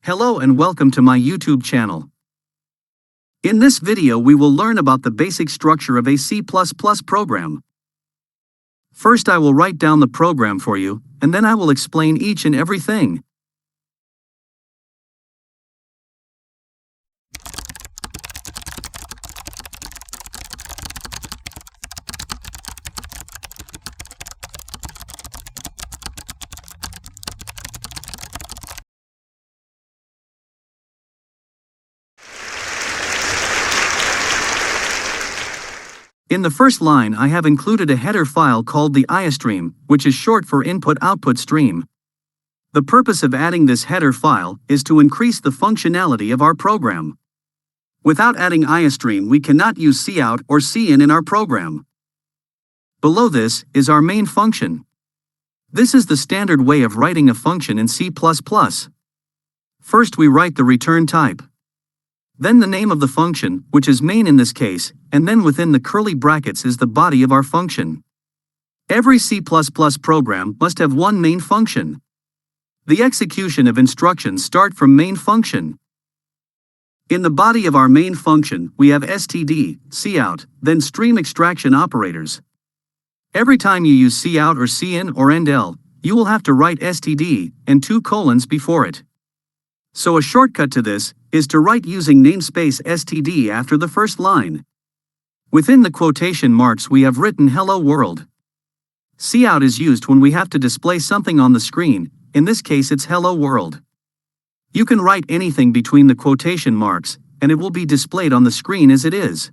Hello and welcome to my YouTube channel. In this video we will learn about the basic structure of a C++ program. First I will write down the program for you, and then I will explain each and everything. In the first line I have included a header file called the IOStream, which is short for Input-Output Stream. The purpose of adding this header file is to increase the functionality of our program. Without adding IOStream we cannot use cout or cin in our program. Below this is our main function. This is the standard way of writing a function in C++. First we write the return type. Then the name of the function, which is main in this case, and then within the curly brackets is the body of our function. Every C++ program must have one main function. The execution of instructions start from main function. In the body of our main function, we have std, cout, then stream extraction operators. Every time you use cout or cin or endl, you will have to write std and 2 colons before it. So a shortcut to this is to write using namespace std after the first line. Within the quotation marks we have written hello world. Cout is used when we have to display something on the screen, in this case it's hello world. You can write anything between the quotation marks, and it will be displayed on the screen as it is.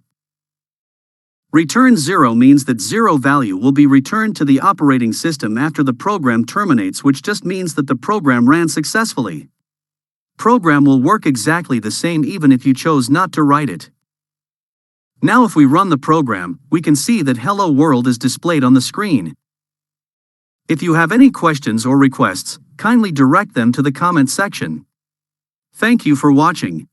Return 0 means that 0 value will be returned to the operating system after the program terminates, which just means that the program ran successfully. Program will work exactly the same even if you chose not to write it. Now if we run the program, we can see that hello world is displayed on the screen. If you have any questions or requests, kindly direct them to the comment section. Thank you for watching.